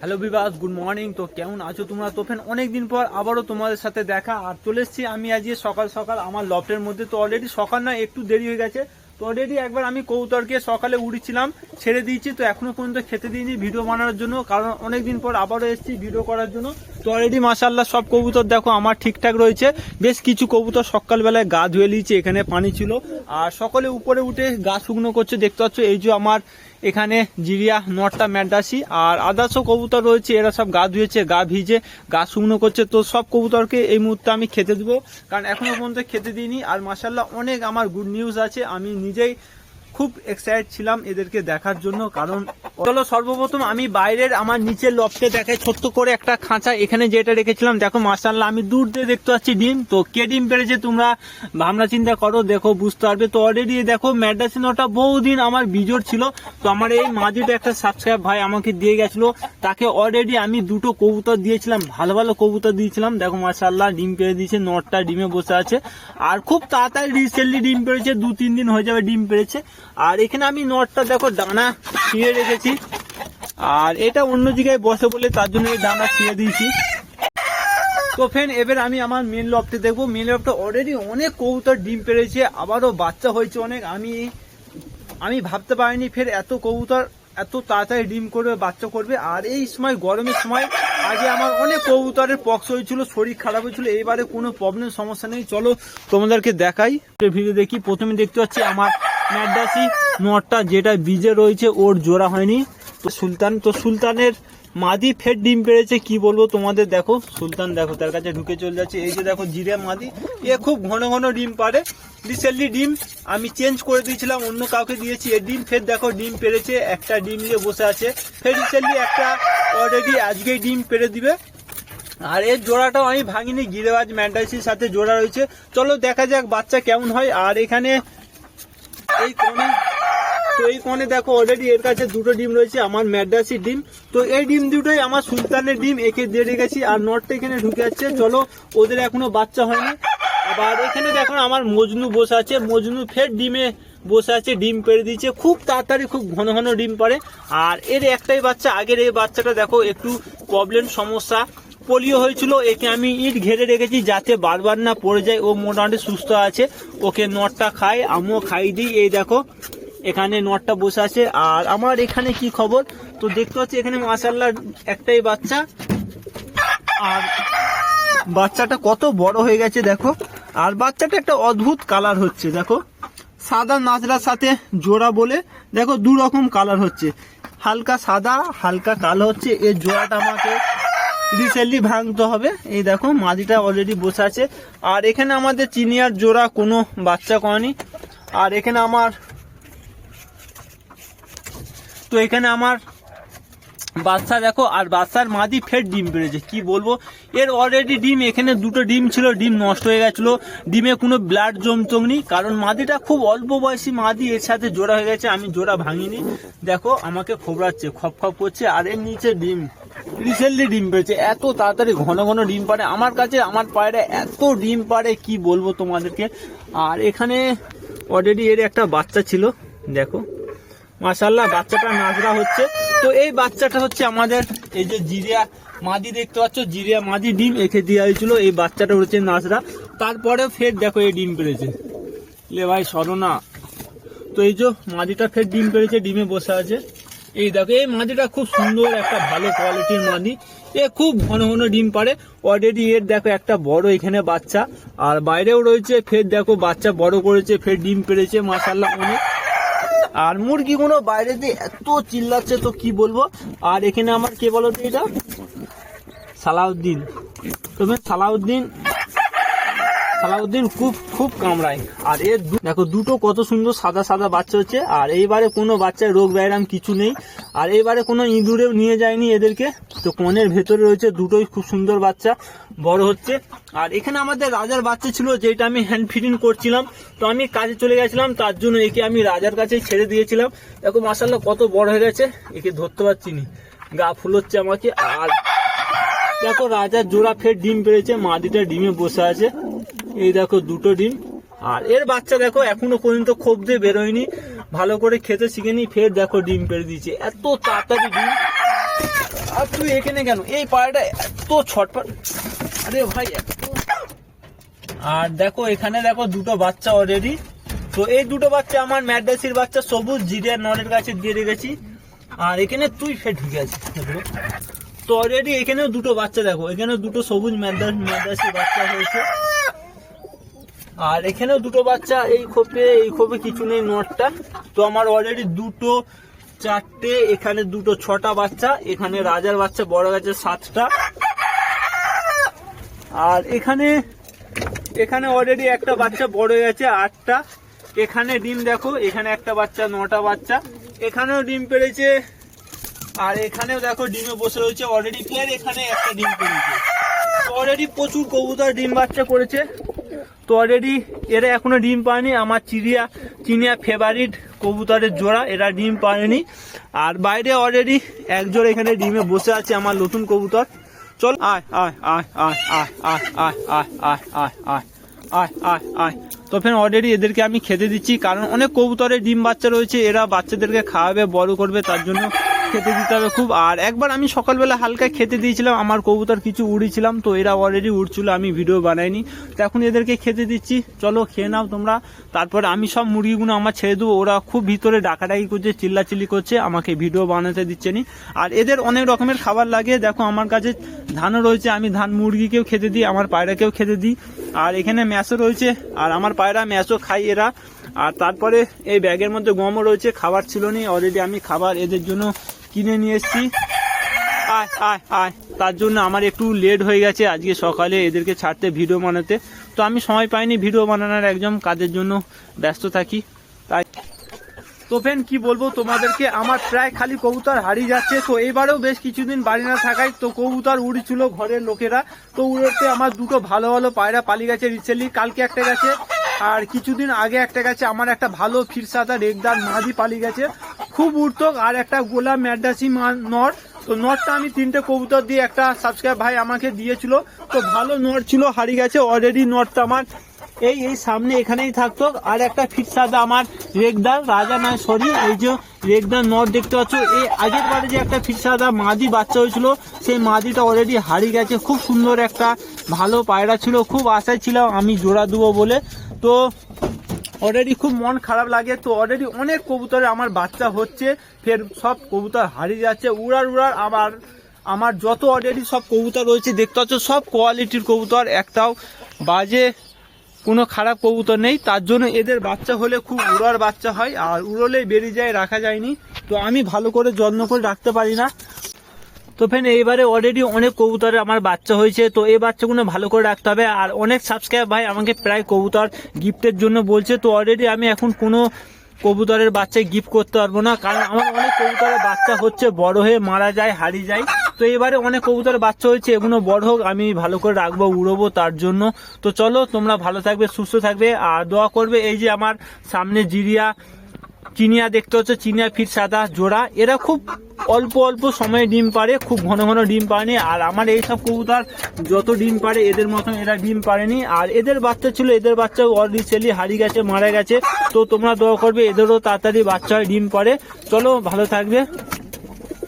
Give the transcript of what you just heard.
Hello বিবাস, good morning. তো কেমন আছো তোমরা? তো ফ্রেন্ড অনেকদিন পর আবারও তোমাদের সাথে দেখা আর চলে এসেছি আমি আজকে সকাল সকাল আমার লফটের মধ্যে। তো অলরেডি সকাল না একটু দেরি হয়ে গেছে। তো অলরেডি একবার আমি কবুতরকে সকালে উড়িয়েছিলাম, ছেড়ে দিয়েছি। তো এখনো পর্যন্ত খেতে দিইনি ভিডিও বানানোর জন্য, কারণ অনেকদিন পর আবারও এসেছি ভিডিও করার জন্য। তো অলরেডি মাশাআল্লাহ সব কবুতর দেখো আমার ঠিকঠাক রয়েছে। বেশ কিছু কবুতর সকালবেলায় গা ধুয়ে নিয়েছে, এখানে পানি ছিল। আর সকলে উপরে উঠে গা শুকনো করছে, দেখতে পাচ্ছ। এই যে আমার এখানে জিরিয়া, নটটা, ম্যাডাসি আর আদার্সও কবুতর রয়েছে, এরা সব গা ধুয়েছে, গা ভিজে গা শুকনো করছে। তো সব কবুতরকে এই মুহূর্তে আমি খেতে দেবো, কারণ এখনো পর্যন্ত খেতে দিইনি। আর মাশাআল্লাহ অনেক আমার গুড নিউজ আছে, আমি নিজেই খুব এক্সাইটেড ছিলাম এদেরকে দেখার জন্য। কারণ চলো সর্বপ্রথম আমি বাইরের আমার নিচের লফটে দেখাই ছোট্ট করে একটা খাঁচা, এখানে যেটা রেখেছিলাম দেখো মাশাআল্লাহ আমি দূর দিয়ে দেখতে পাচ্ছি ডিম। তো কে ডিম পেড়েছে তোমরা ভাবনা চিন্তা করো, দেখো বুঝতে পারবে। তো অলরেডি দেখো ম্যাডাসিনোটা বহুদিন আমার বিজোড় ছিল। তো আমার এই মাঝিটা একটা সাবস্ক্রাইব ভাই আমাকে দিয়ে গেছিল, তাকে অলরেডি আমি দুটো কবুতর দিয়েছিলাম, ভালো ভালো কবুতর দিয়েছিলাম। দেখো মাশাআল্লাহ ডিম পেড়ে দিয়েছে, নটটা ডিমে বসে আছে। আর খুব তাড়াতাড়ি রিসেন্টলি ডিম পেড়েছে, 2-3 দিন হয়ে যাবে ডিম পেড়েছে। আর এখানে আমি নটটা দেখো ডানা ছিঁড়ে রেখেছি, আর এটা অন্য জায়গায় বসে বলে তার জন্য এই ডানা ছিঁড়ে দিয়েছি। তো ফ্রেন্ড এবার আমি আমার মেন লফটে দেখবো। মেন লফটে অলরেডি অনেক কবুতর ডিম পেড়েছে, আবারও বাচ্চা হয়েছে অনেক। আমি ভাবতে পারিনি ফের এত কবুতর এত তাড়াতাড়ি ডিম করবে, বাচ্চা করবে। আর এই সময় গরমের সময় আগে আমার অনেক কবুতরের পক্স হয়েছিল, শরীর খারাপ হয়েছিল, এবারে কোনো প্রবলেম সমস্যা নেই। চলো তোমাদেরকে দেখাই ভিডিও দেখি। প্রথমে দেখতে পাচ্ছি আমার ম্যাডাসি নটটা যেটা বীজে রয়েছে, ওর জোড়া হয়নি। তো সুলতানের মাদি ফের ডিম পেড়েছে, কি বলবো তোমাদের। দেখো সুলতান দেখো তার কাছে ঢুকে চলে যাচ্ছে। এই যে দেখো জিরে মাদি, এ খুব ঘন ঘন ডিম পারে। রিসেন্টলি ডিম আমি চেঞ্জ করে দিয়েছিলাম, অন্য কাউকে দিয়েছি। এর ডিম ফের দেখো ডিম পেড়েছে, একটা ডিম নিয়ে বসে আছে। ফের রিসেন্টলি একটা অলরেডি আজকেই ডিম পেড়ে দিবে। আর এর জোড়াটাও আমি ভাঙিনি, গিরেবাজ ম্যান্ডাইসির সাথে জোড়া রয়েছে। চলো দেখা যাক বাচ্চা কেমন হয়। আর এখানে এই কোণে দেখো অলরেডি এর কাছে দুটো ডিম রয়েছে, আমার ম্যাডাসির ডিম। তো এই ডিম দুটোই আমার সুলতানের ডিম, একে দিয়ে রেখেছি। আর নটটা এখানে ঢুকে যাচ্ছে। চলো ওদের এখনো বাচ্চা হয়নি। আবার এখানে দেখো আমার মজনু বসে আছে, মজনু ফের ডিমে বসে আছে, ডিম পেড়ে দিচ্ছে খুব তাড়াতাড়ি, খুব ঘন ঘন ডিম পারে। আর এর একটাই বাচ্চা, আগের এই বাচ্চাটা দেখো একটু প্রবলেম সমস্যা, পোলিও হয়েছিল। একে আমি ইট ঘেরে রেখেছি যাতে বারবার না পড়ে যায়। ও মোটামুটি সুস্থ আছে, ওকে নটটা খাই, আমিও খাই দিই। এই দেখো এখানে নটটা বসে আছে। আর আমার এখানে কি খবর, তো দেখতে পাচ্ছি এখানে মাশাআল্লাহ একটাই বাচ্চা। আর বাচ্চাটা কত বড় হয়ে গেছে দেখো। আর বাচ্চাটা একটা অদ্ভুত কালার হচ্ছে, দেখো সাদা নাজরার সাথে জোড়া বলে দেখো দু রকম কালার হচ্ছে, হালকা সাদা হালকা কালো হচ্ছে। এর জোড়াটা আমাকে রিসেন্টলি ভাঙতে হবে। এই দেখো মাদিটা অলরেডি বসে আছে। আর এখানে আমাদের চিনিয়ার জোড়া কোনো বাচ্চা করেনি। আর এখানে আমার বাচ্চা দেখো, আর বাচ্চার মাদি ফের ডিম পেড়েছে, কি বলবো। এর অলরেডি ডিম এখানে দুটো ডিম ছিল, ডিম নষ্ট হয়ে গেছিল, ডিমে কোনো ব্লাড জমতমনি, কারণ মাদিটা খুব অল্প বয়সী মাদি, এর সাথে জোড়া হয়ে গেছে। আমি জোড়া ভাঙিনি, দেখো আমাকে খবরাচ্ছে, খপ খপ করছে। আর এর নিচে ডিম রিসেন্টলি ডিম পেড়েছে, এত তাড়াতাড়ি ঘন ঘন ডিম পারে। আমার কাছে আমার পায়রা এত ডিম পারে কি বলবো তোমাদেরকে। আর এখানে অলরেডি এর একটা বাচ্চা ছিল, দেখো মাশাআল্লাহ বাচ্চাটা নাজরা হচ্ছে। তো এই বাচ্চাটা হচ্ছে আমাদের এই যে জিরিয়া মাদি দেখতে পাচ্ছ, জিরিয়া মাদি ডিম এঁকে দেওয়া হয়েছিল, এই বাচ্চাটা হচ্ছে নাজরা। তারপরে ফের দেখো এই ডিম পেড়েছে, লে ভাই সরোনা। তো এই যে মাদিটা ফের ডিম পেড়েছে, ডিমে বসে আছে। এই দেখো এই মাদিটা খুব সুন্দর, একটা ভালো কোয়ালিটির মাদি, এ খুব ঘন ঘন ডিম পারে। অলরেডি এর দেখো একটা বড় এখানে বাচ্চা, আর বাইরেও রয়েছে। ফের দেখো বাচ্চা বড় করেছে, ফের ডিম পেড়েছে মাশাআল্লাহ অনেক। আর মুরগিগুলো বাইরে দিয়ে এত চিল্লাচ্ছে, তো কি বলবো। আর এখানে আমার কে বলো তো, এটা সালাউদ্দিন। তবে সালাউদ্দিন খুব কামড়ায়। আর এর দেখো দুটো কত সুন্দর সাদা সাদা বাচ্চা হচ্ছে। আর এইবারে কোনো বাচ্চার রোগ ব্যায়াম কিছু নেই। আর এইবারে কোনো ইঁদুরেও নিয়ে যায়নি এদেরকে। তো কোণের ভেতরে রয়েছে দুটোই খুব সুন্দর বাচ্চা, বড় হচ্ছে। আর এখানে আমাদের রাজার বাচ্চা ছিল, যেটা আমি হ্যান্ড ফিডিং করছিলাম। তো আমি কাজে চলে গেছিলাম, তার জন্য একে আমি রাজার কাছে ছেড়ে দিয়েছিলাম। দেখো মাশাআল্লাহ কত বড় হয়ে গেছে, একে ধরতে পারছি না, গা ফুলোচ্ছে আমাকে। আর দেখো রাজার জোড়া ফের ডিম পেড়েছে, মাদিটা ডিমে বসে আছে। এই দেখো দুটো ডিম। আর এর বাচ্চা দেখো এখনো পর্যন্ত খোপ দিয়ে বেরোয়নি, ভালো করে খেতে শিখেনি, ফের দেখো ডিম পেড়ে দিয়েছে, এত তাড়াতাড়ি ডিম। আর তুই এখানে কেন? এই পায়রাটা এত ছটপট, আরে ভাই এত। আর দেখো এখানে দেখো দুটো বাচ্চা অলরেডি। তো এই দুটো বাচ্চা আমার ম্যাড্রাসির বাচ্চা, সবুজ জিরিয়ার নরের কাছে দিয়ে রেখেছি। আর এখানে তুই ফের ঢুকে আছিস। তো অলরেডি এখানেও দুটো বাচ্চা দেখো, এখানেও দুটো সবুজ ম্যাড্রাসির বাচ্চা হয়েছে। আর এখানেও দুটো বাচ্চা, এই খোপে কিছু নেই নটটা। তো আমার অলরেডি দুটো, চারটে, এখানে দুটো, 6টা বাচ্চা। এখানে রাজার বাচ্চা বড় গেছে 7টা। আর এখানে অলরেডি একটা বাচ্চা বড় হয়ে গেছে 8টা। এখানে ডিম দেখো, এখানে একটা বাচ্চা, 9টা বাচ্চা। এখানেও ডিম পেড়েছে। আর এখানেও দেখো ডিমে বসে রয়েছে অলরেডি। ফের এখানে একটা ডিম পেড়েছে। অলরেডি প্রচুর কবুতর ডিম বাচ্চা করেছে। তো অলরেডি এরা এখনো ডিম পায়নি। আমার চিনিয়া ফেভারিট কবুতরের জোড়া, এরা ডিম পায়নি। আর বাইরে অলরেডি এক জোড়া এখানে ডিমে বসে আছে আমার নতুন কবুতর। চল আয় আয় আয় আয় আয় আয় আয় আয় আয় আয় আয় আয় আয় আয়। তো ফের অলরেডি এদেরকে আমি খেতে দিচ্ছি, কারণ অনেক কবুতরের ডিম বাচ্চা রয়েছে, এরা বাচ্চাদেরকে খাওয়াবে, বড় করবে, তার জন্য খেতে দিতে হবে খুব। আর একবার আমি সকালবেলা হালকা খেতে দিয়েছিলাম, আমার কবুতর কিছু উড়িয়েছিলাম, তো এরা অলরেডি উড়ছিল, আমি ভিডিও বানাইনি। তো এখন এদেরকে খেতে দিচ্ছি, চলো খেয়ে নাও তোমরা। তারপরে আমি সব মুরগিগুলো আমার ছেড়ে দেবো। ওরা খুব ভিতরে ডাকাডাকি করছে, চিল্লাচিল্লি করছে, আমাকে ভিডিও বানাতে দিচ্ছে নি। আর এদের অনেক রকমের খাবার লাগে, দেখো আমার কাছে ধানও রয়েছে, আমি ধান মুরগিকেও খেতে দিই, আমার পায়রাকেও খেতে দিই। আর এখানে ম্যাশও রয়েছে, আর আমার পায়রা ম্যাশও খাই এরা। আর তারপরে এই ব্যাগের মধ্যে গমও রয়েছে, খাবার ছিল না, অলরেডি আমি খাবার এদের জন্য কিনে নিয়ে এসেছি। আয় আয় আয়। তার জন্য আমার একটু লেট হয়ে গেছে আজকে সকালে এদেরকে ছাড়তে, ভিডিও বানাতে। তো আমি সময় পাইনি ভিডিও বানানোর, একদম কাজের জন্য ব্যস্ত থাকি তাই। তো ফ্রেন্ড কি বলবো তোমাদেরকে, আমার প্রায় খালি কবুতর হারিয়ে যাচ্ছে। তো এবারেও বেশ কিছুদিন বাড়ি না থাকায় তো কবুতর উড়ছিল ঘরের লোকেরা। তো উড়তে আমার দুটো ভালো ভালো পায়রা পালিয়ে গেছে রিসেন্টলি, কালকে একটা গেছে আর কিছুদিন আগে একটা গেছে। আমার একটা ভালো ফিরসাদা রেগদার মাদি পালিয়ে গেছে, খুব উড়তো। আর একটা গোলাপ ম্যাড্রাসি নর। তো নটটা আমি 3টে কবুতর দিয়ে একটা সাবস্ক্রাইব ভাই আমাকে দিয়েছিল, তো ভালো নট ছিল, হারিয়ে গেছে অলরেডি। নটটা আমার এই সামনে এখানেই থাকতো। আর একটা ফিরসাদা আমার রেগদার, রাজা নয় সরি, এই যে রেগদার নট দেখতে পাচ্ছ। এই আগের বারে যে একটা ফিরসাদা মাদি বাচ্চা হয়েছিল, সেই মাদিটা অলরেডি হারিয়ে গেছে। খুব সুন্দর একটা ভালো পায়রা ছিল, খুব আশায় ছিলাম আমি জোড়া দেবো বলে। তো অলরেডি খুব মন খারাপ লাগে। তো অলরেডি অনেক কবুতরে আমার বাচ্চা হচ্ছে, ফের সব কবুতর হারিয়ে যাচ্ছে। উড়ার আমার যত অলরেডি সব কবুতর রয়েছে দেখতে পাচ্ছ, সব কোয়ালিটির কবুতর, একটাও বাজে কোনো খারাপ কবুতর নেই। তার জন্য এদের বাচ্চা হলে খুব উড়ার বাচ্চা হয়, আর উড়লেই বেরিয়ে যায়, রাখা যায়নি। তো আমি ভালো করে যত্ন করে রাখতে পারি না। তো ফ্রেন্ড এইবারে অলরেডি অনেক কবুতরে আমার বাচ্চা হয়েছে, তো এই বাচ্চাগুলো ভালো করে রাখতে হবে। আর অনেক সাবস্ক্রাইব ভাই আমাকে প্রায় কবুতর গিফটের জন্য বলছে। তো অলরেডি আমি এখন কোনো কবুতরের বাচ্চা গিফট করতে পারবো না, কারণ আমার অনেক কবুতরের বাচ্চা হচ্ছে, বড় হয়ে মারা যায়, হারিয়ে যায়। তো এবারে অনেক কবুতরের বাচ্চা হয়েছে, এগুলো বড় হোক, আমি ভালো করে রাখবো, উড়বো তার জন্য। তো চলো তোমরা ভালো থাকবে, সুস্থ থাকবে, আর দোয়া করবে। এই যে আমার সামনে চিনিয়া দেখতে হচ্ছে, চিনিয়া ফিরসাদা জোড়া, এরা খুব অল্প সময়ে ডিম পারে, খুব ঘন ঘন ডিম পারেনি। আর আমার এইসব কবুতর যত ডিম পারে এদের মতন এরা ডিম পারেনি। আর এদের বাচ্চা ছিল, এদের বাচ্চা রিসেন্টলি হারিয়ে গেছে, মারা গেছে। তো তোমরা দোয়া করবে এদেরও তাড়াতাড়ি বাচ্চা হয়, ডিম পারে। চলো ভালো থাকবে।